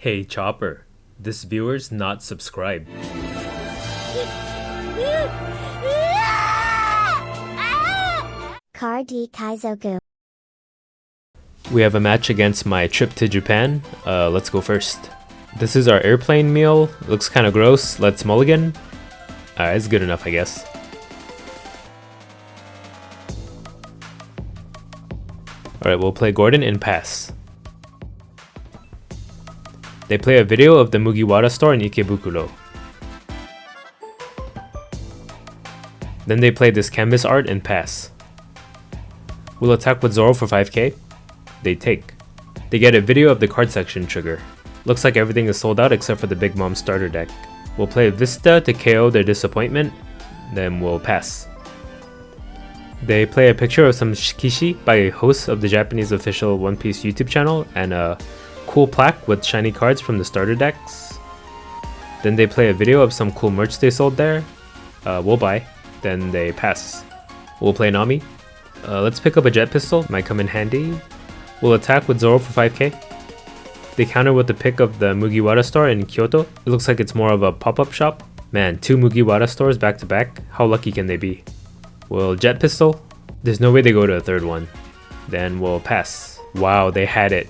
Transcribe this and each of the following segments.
Hey Chopper, this viewer's not subscribed. Cardi Kaizoku. We have a match against my trip to Japan. Let's go first. This is our airplane meal. Looks kinda gross. Let's mulligan. It's good enough, I guess. Alright, we'll play Gordon and pass. They play a video of the Mugiwara store in Ikebukuro. Then they play this canvas art and pass. We'll attack with ZORO for 5k. They take. They get a video of the card section trigger. Looks like everything is sold out except for the Big Mom starter deck. We'll play Vista to KO their disappointment, then we'll pass. They play a picture of some shikishi by a host of the Japanese official One Piece YouTube channel and a cool plaque with shiny cards from the starter decks. Then they play a video of some cool merch they sold there. We'll buy. Then they pass. We'll play Nami. Let's pick up a jet pistol, might come in handy. We'll attack with ZORO for 5k. They counter with the pick of the Mugiwara store in Kyoto. It looks like it's more of a pop-up shop. Man, 2 Mugiwara stores back to back. How lucky can they be? We'll jet pistol. There's no way they go to a third one. Then we'll pass. Wow, they had it.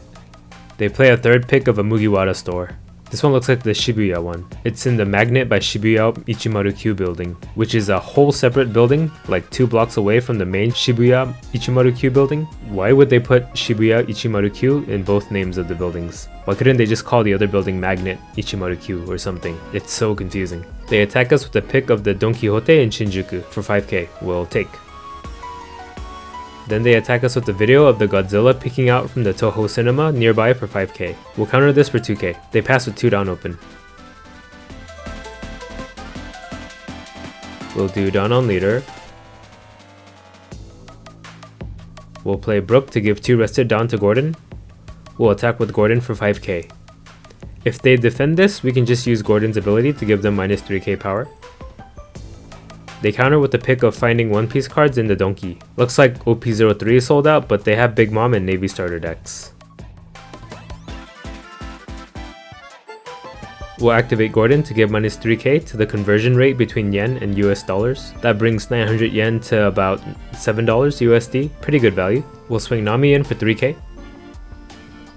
They play a third pick of a Mugiwara store. This one looks like the Shibuya one. It's in the Magnet by Shibuya Ichimaru-Q building, which is a whole separate building, like 2 blocks away from the main Shibuya Ichimaru-Q building. Why would they put Shibuya Ichimaru-Q in both names of the buildings? Why couldn't they just call the other building Magnet Ichimaru-Q or something? It's so confusing. They attack us with a pick of the Don Quixote in Shinjuku for 5k. We'll take. Then they attack us with the video of the Godzilla peeking out from the Toho cinema nearby for 5k. We'll counter this for 2k. They pass with 2 down open. We'll do down on leader. We'll play Brook to give 2 rested down to Gordon. We'll attack with Gordon for 5k. If they defend this, we can just use Gordon's ability to give them minus 3k power. They counter with the pick of finding One Piece cards in the Donkey. Looks like OP03 is sold out, but they have Big Mom and Navy starter decks. We'll activate Gordon to give minus 3k to the conversion rate between yen and US dollars. That brings 900 yen to about $7 USD. Pretty good value. We'll swing Nami in for 3k.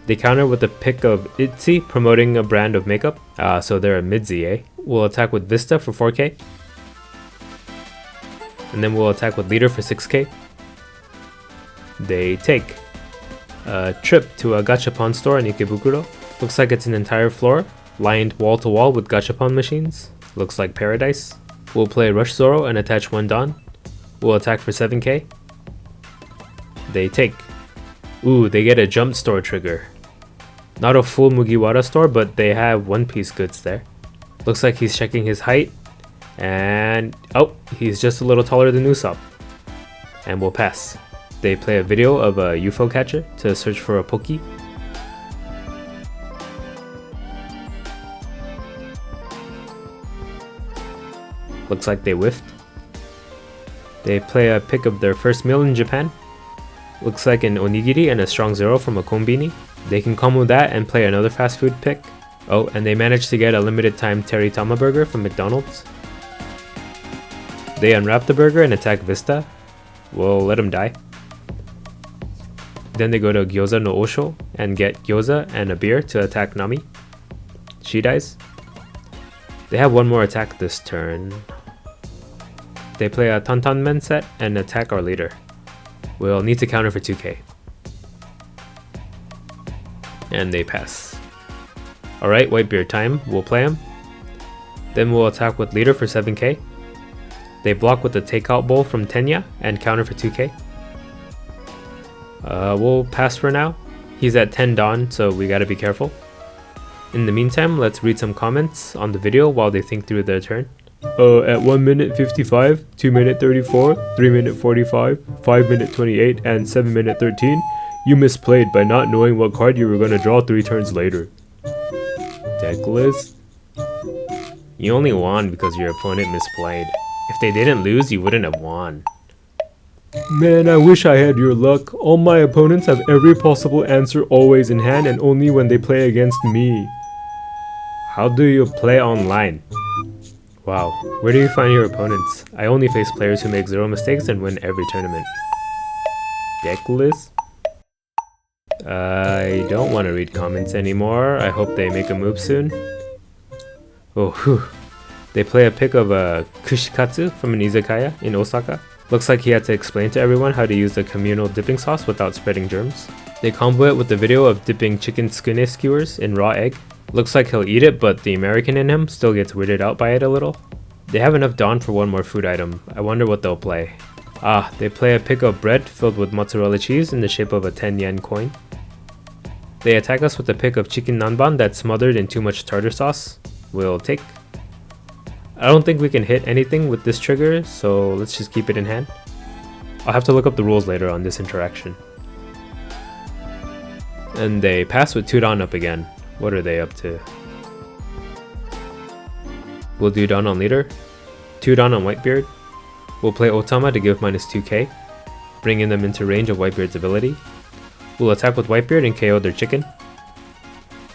They counter with a pick of Itzy promoting a brand of makeup. So they're a Midzi, eh? We'll attack with Vista for 4k. And then we'll attack with leader for 6k. They take. A trip to a Gachapon store in Ikebukuro. Looks like it's an entire floor, lined wall to wall with Gachapon machines. Looks like paradise. We'll play Rush ZORO and attach 1 Don. We'll attack for 7k. They take. Ooh, they get a jump store trigger. Not a full Mugiwara store, but they have One Piece goods there. Looks like he's checking his height. And oh, he's just a little taller than Usopp. And we'll pass. They play a video of a UFO catcher to search for a Poki. Looks like they whiffed. They play a pick of their first meal in Japan. Looks like an onigiri and a strong zero from a konbini. They can combo that and play another fast food pick. Oh, and they managed to get a limited time Teritama burger from McDonald's. They unwrap the burger and attack Vista. We'll let him die. Then they go to Gyoza no Osho and get Gyoza and a beer to attack Nami. She dies. They have one more attack this turn. They play a Tantanmen set and attack our leader. We'll need to counter for 2k. And they pass. Alright, Whitebeard time. We'll play him. Then we'll attack with leader for 7k. They block with the takeout bowl from Tenya and counter for 2k. We'll pass for now. He's at 10 Dawn, so we gotta be careful. In the meantime, let's read some comments on the video while they think through their turn. At 1 minute 55, 2 minute 34, 3 minute 45, 5 minute 28, and 7 minute 13, you misplayed by not knowing what card you were gonna draw 3 turns later. Deck list? You only won because your opponent misplayed. If they didn't lose, you wouldn't have won. Man, I wish I had your luck. All my opponents have every possible answer always in hand and only when they play against me. How do you play online? Wow, where do you find your opponents? I only face players who make zero mistakes and win every tournament. Deck list? I don't want to read comments anymore. I hope they make a move soon. Oh, whew. They play a pick of kushikatsu from an izakaya in Osaka. Looks like he had to explain to everyone how to use the communal dipping sauce without spreading germs. They combo it with the video of dipping chicken tsukune skewers in raw egg. Looks like he'll eat it, but the American in him still gets weirded out by it a little. They have enough dawn for one more food item. I wonder what they'll play. Ah, they play a pick of bread filled with mozzarella cheese in the shape of a 10 yen coin. They attack us with a pick of chicken nanban that's smothered in too much tartar sauce. We'll take. I don't think we can hit anything with this trigger, so let's just keep it in hand. I'll have to look up the rules later on this interaction. And they pass with 2 dawn up again. What are they up to? We'll do dawn on leader, 2 dawn on Whitebeard. We'll play Otama to give minus 2k, bringing them into range of Whitebeard's ability. We'll attack with Whitebeard and KO their chicken.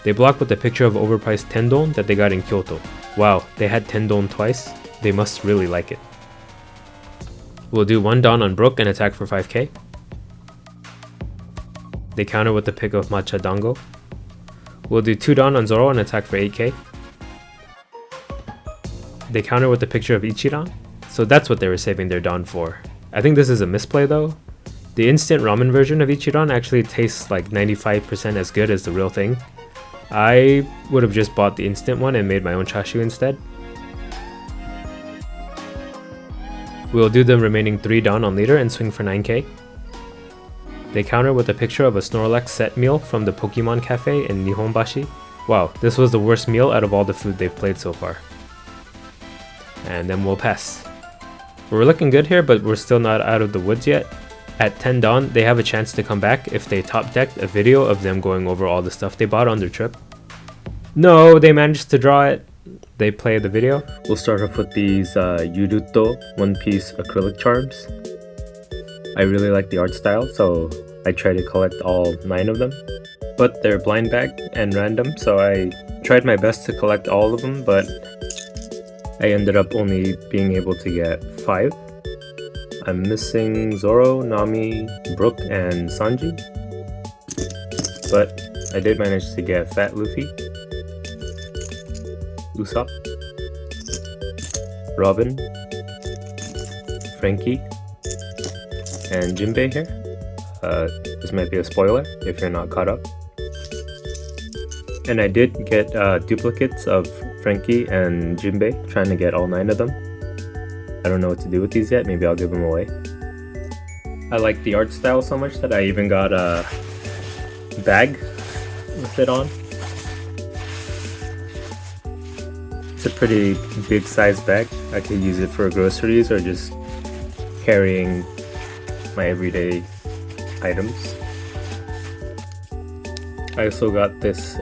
They block with a picture of overpriced tendon that they got in Kyoto. Wow, they had tendon twice? They must really like it. We'll do 1 dawn on Brook and attack for 5k. They counter with a pick of matcha dango. We'll do 2 dawn on Zoro and attack for 8k. They counter with a picture of Ichiran. So that's what they were saving their dawn for. I think this is a misplay though. The instant ramen version of Ichiran actually tastes like 95% as good as the real thing. I would have just bought the instant one and made my own chashu instead. We'll do the remaining 3 dawn on leader and swing for 9k. They counter with a picture of a Snorlax set meal from the Pokemon Cafe in Nihonbashi. Wow, this was the worst meal out of all the food they've played so far. And then we'll pass. We're looking good here, but we're still not out of the woods yet. At 10 dawn, they have a chance to come back if they top decked a video of them going over all the stuff they bought on their trip. No, they managed to draw it. They play the video. We'll start off with these Yuruto one-piece acrylic charms. I really like the art style, so I try to collect all 9 of them. But they're blind bag and random, so I tried my best to collect all of them, but I ended up only being able to get 5. I'm missing Zoro, Nami, Brook, and Sanji. But I did manage to get Fat Luffy, Usopp, Robin, Frankie, and Jinbei here. This might be a spoiler if you're not caught up. And I did get duplicates of Frankie and Jinbei, trying to get all 9 of them. I don't know what to do with these yet, maybe I'll give them away. I like the art style so much that I even got a bag with it on. It's a pretty big size bag. I could use it for groceries or just carrying my everyday items. I also got this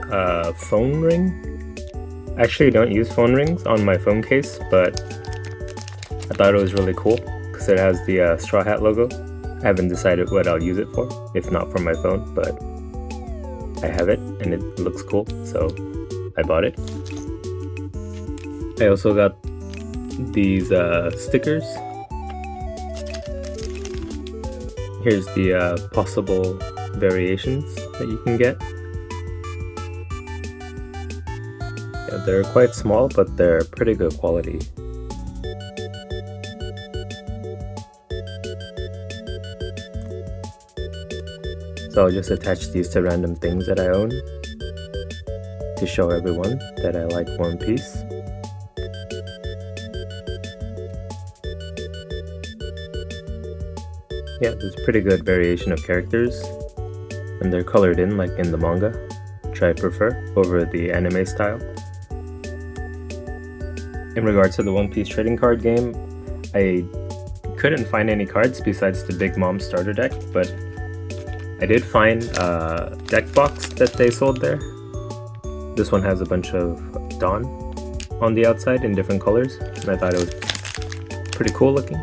phone ring. I actually don't use phone rings on my phone case, but I thought it was really cool because it has the straw hat logo. I haven't decided what I'll use it for, if not for my phone, but I have it and it looks cool, so I bought it. I also got these stickers. Here's the possible variations that you can get. Yeah, they're quite small, but they're pretty good quality. So I'll just attach these to random things that I own to show everyone that I like One Piece. Yeah, there's a pretty good variation of characters, and they're colored in like in the manga, which I prefer over the anime style. In regards to the One Piece trading card game, I couldn't find any cards besides the Big Mom starter deck, but I did find a deck box that they sold there. This one has a bunch of Dawn on the outside in different colors, and I thought it was pretty cool looking.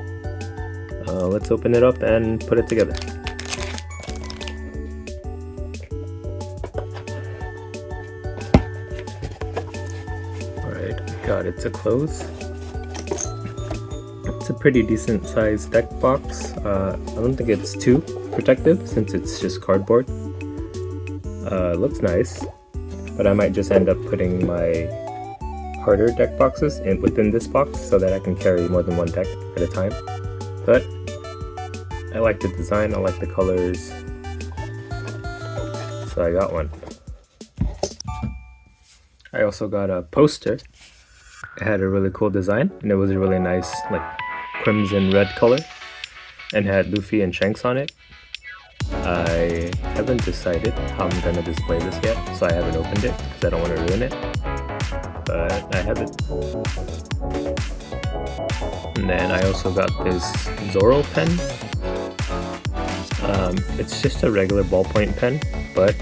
Let's open it up and put it together. got it to close. It's a pretty decent sized deck box. I don't think it's too protective since it's just cardboard. It looks nice, but I might just end up putting my harder deck boxes within this box so that I can carry more than one deck at a time. But I like the design, I like the colors, so I got one. I also got a poster. It had a really cool design, and it was a really nice like crimson red color, and had Luffy and Shanks on it. I haven't decided how I'm gonna display this yet, so I haven't opened it because I don't want to ruin it, but I have it. And then I also got this ZORO pen. It's just a regular ballpoint pen, but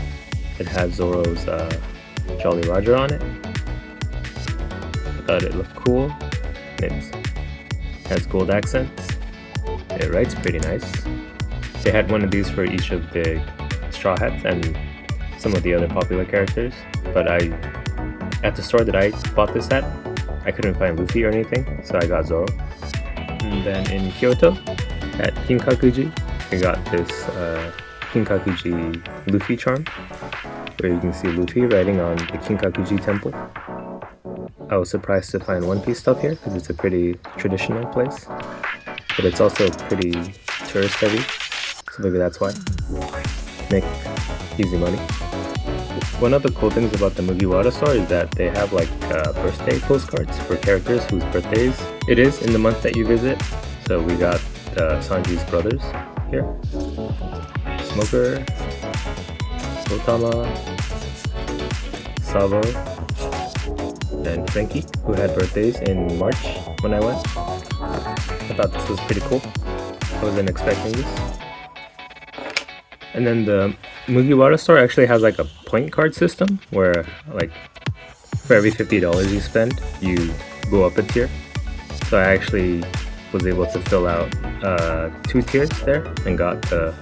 it has Zoro's Jolly Roger on it. I thought it looked cool. It has gold accents. It writes pretty nice. They had one of these for each of the Straw Hats and some of the other popular characters, but at the store that I bought this at, I couldn't find Luffy or anything, so I got Zoro. And then in Kyoto, at Kinkakuji, I got this Kinkakuji Luffy charm, where you can see Luffy riding on the Kinkakuji temple. I was surprised to find One Piece stuff here because it's a pretty traditional place, but it's also pretty tourist heavy, so maybe that's why. Make easy money. One of the cool things about the Mugiwara store is that they have like birthday postcards for characters whose birthdays it is in the month that you visit. So we got Sanji's brothers here, Smoker, Otama, Sabo, and Frankie, who had birthdays in March when I went. I thought this was pretty cool. I wasn't expecting this. And then the Mugiwara store actually has like a point card system where like for every $50 you spend, you go up a tier. So I actually was able to fill out 2 tiers there and got the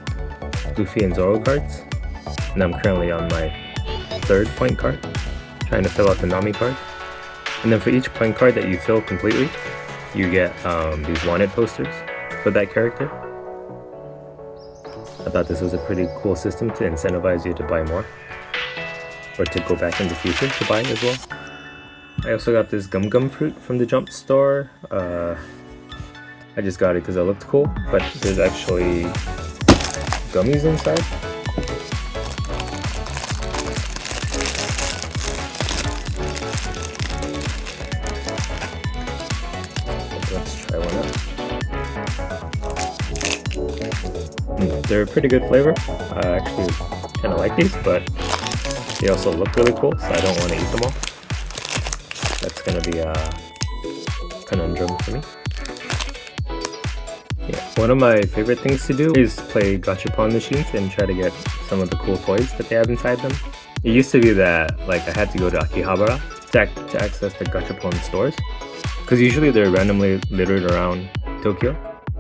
Luffy and Zoro cards. And I'm currently on my 3rd point card, trying to fill out the Nami card. And then for each point card that you fill completely, you get these wanted posters for that character. I thought this was a pretty cool system to incentivize you to buy more, or to go back in the future to buy as well. I also got this Gum Gum fruit from the Jump store. I just got it because it looked cool, but there's actually gummies inside. Let's try one out. They're a pretty good flavor. I actually kind of like these, but they also look really cool, so I don't want to eat them all. That's going to be a conundrum for me. Yeah, one of my favorite things to do is play Gachapon machines and try to get some of the cool toys that they have inside them. It used to be that like I had to go to Akihabara to access the Gachapon stores, because usually they're randomly littered around Tokyo.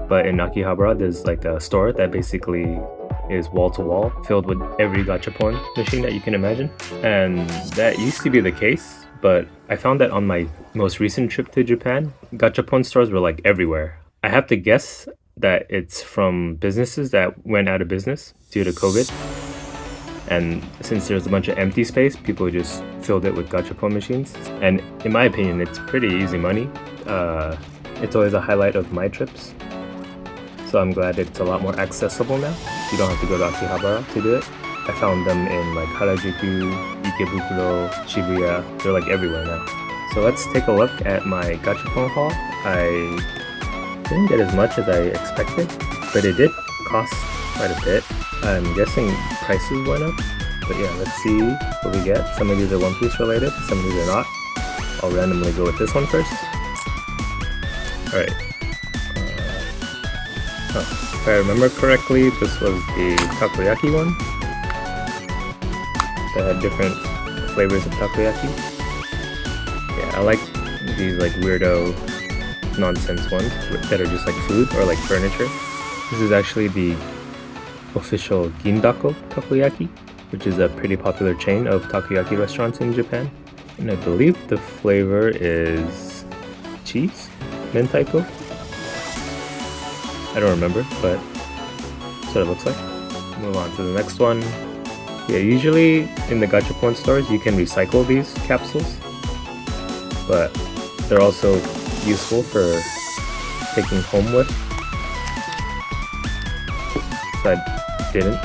But in Akihabara, there's like a store that basically is wall to wall, filled with every Gachapon machine that you can imagine. And that used to be the case, but I found that on my most recent trip to Japan, Gachapon stores were like everywhere. I have to guess that it's from businesses that went out of business due to COVID. And since there's a bunch of empty space, people just filled it with Gachapon machines. And in my opinion, it's pretty easy money. It's always a highlight of my trips. So I'm glad it's a lot more accessible now. You don't have to go to Akihabara to do it. I found them in like Harajuku, Ikebukuro, Shibuya. They're like everywhere now. So let's take a look at my Gachapon haul. I didn't get as much as I expected, but it did cost quite a bit. I'm guessing prices went up, but yeah, let's see what we get. Some of these are One Piece related, some of these are not. I'll randomly go with this one first. Alright. If I remember correctly, this was the takoyaki one. That had different flavors of takoyaki. Yeah, I like these like weirdo nonsense ones that are just like food or like furniture. This is actually the official Gindako takoyaki, which is a pretty popular chain of takoyaki restaurants in Japan. And I believe the flavor is cheese, mentaiko. I don't remember, but that's what it looks like. Move on to the next one. Yeah, usually in the Gachapon stores you can recycle these capsules, but they're also useful for taking home with. So I didn't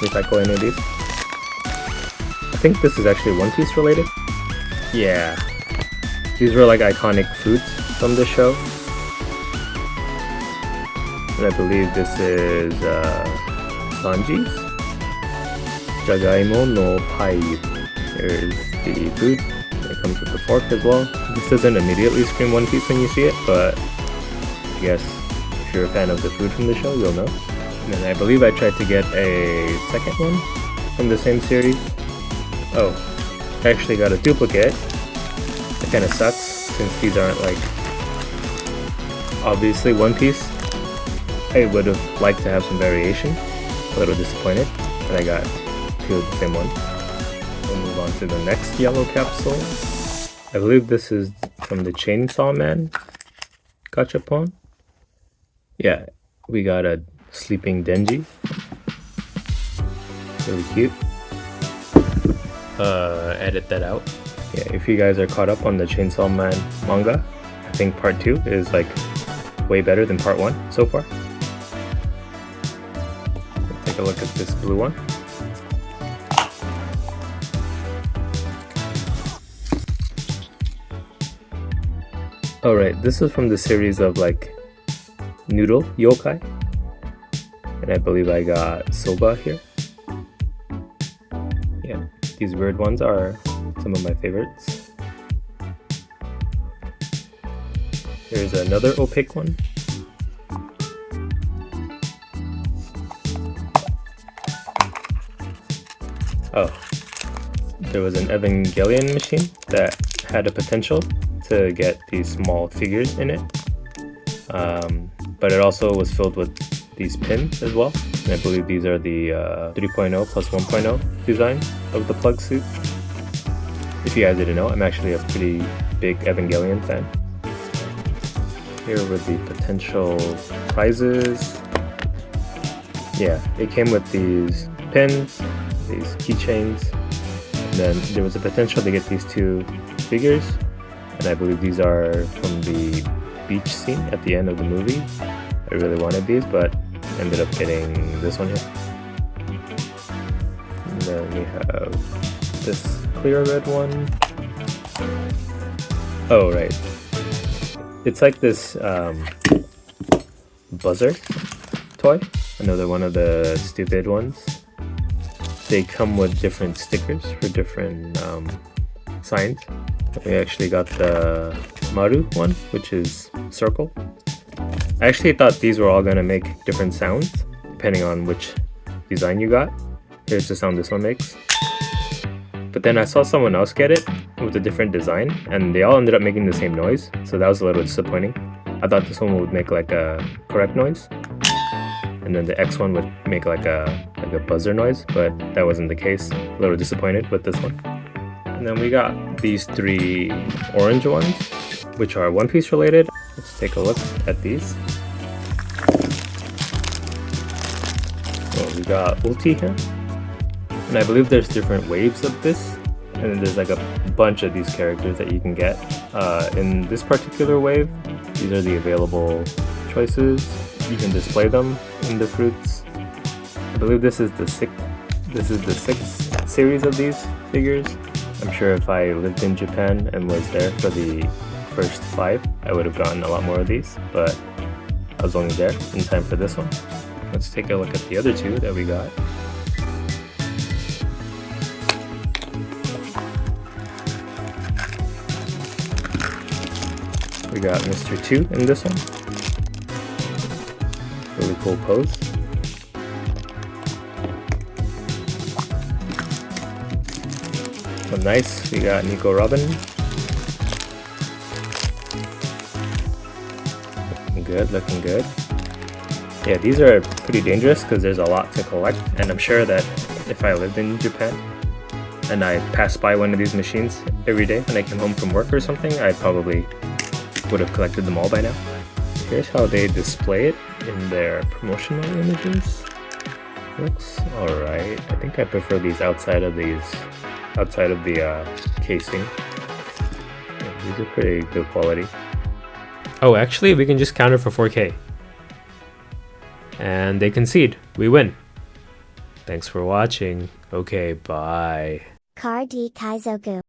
recycle any of these. I think this is actually One Piece related. Yeah, these were like iconic foods from the show. And I believe this is Sanji's Jagaimo no Pai. Here's the food. It comes with the fork as well. This doesn't immediately scream One Piece when you see it, but I guess if you're a fan of the food from the show, you'll know. And I believe I tried to get a second one from the same series. Oh, I actually got a duplicate. That kind of sucks since these aren't like obviously One Piece. I would have liked to have some variation. A little disappointed that I got two of the same one. We'll move on to the next yellow capsule. I believe this is from the Chainsaw Man Gachapon. Yeah, we got a sleeping Denji. Really cute. Edit that out. Yeah, if you guys are caught up on the Chainsaw Man manga, I think part 2 is like way better than part 1 so far. Take a look at this blue one. Alright, this is from the series of like noodle yokai. And I believe I got soba here. Yeah, these weird ones are some of my favorites. Here's another opaque one. Oh, there was an Evangelion machine that had a potential to get these small figures in it. But it also was filled with these pins as well. And I believe these are the 3.0 plus 1.0 design of the plug suit. If you guys didn't know, I'm actually a pretty big Evangelion fan. Here were the potential prizes. Yeah, it came with these pins, these keychains, and then there was a potential to get these two figures, and I believe these are from the beach scene at the end of the movie. I really wanted these, but ended up getting this one here. And then we have this clear red one. Oh, right. It's like this buzzer toy. Another one of the stupid ones. They come with different stickers for different signs. We actually got the Maru one, which is circle. I actually thought these were all gonna make different sounds depending on which design you got. Here's the sound this one makes. But then I saw someone else get it with a different design, and they all ended up making the same noise, so that was a little disappointing. I thought this one would make like a correct noise, and then the X one would make like a buzzer noise, but that wasn't the case. A little disappointed with this one. And then we got these three orange ones, which are One Piece related. Let's take a look at these. So we got Ulti here, and I believe there's different waves of this, and then there's like a bunch of these characters that you can get. In this particular wave, these are the available choices. You can display them in the fruits. I believe this is the sixth series of these figures. I'm sure if I lived in Japan and was there for the first 5, I would have gotten a lot more of these, but I was only there in time for this one. Let's take a look at the other two that we got. We got Mr. 2 in this one. Really cool pose. Oh, nice. We got Nico Robin. Looking good, looking good. Yeah, these are pretty dangerous because there's a lot to collect, and I'm sure that if I lived in Japan, and I passed by one of these machines every day when I came home from work or something, I probably would have collected them all by now. Here's how they display it in their promotional images. Looks alright. I think I prefer these outside of the casing. Yeah, these are pretty good quality. Oh, actually, we can just counter for 4K. And they concede. We win. Thanks for watching. Okay, bye. Car D Kaizoku.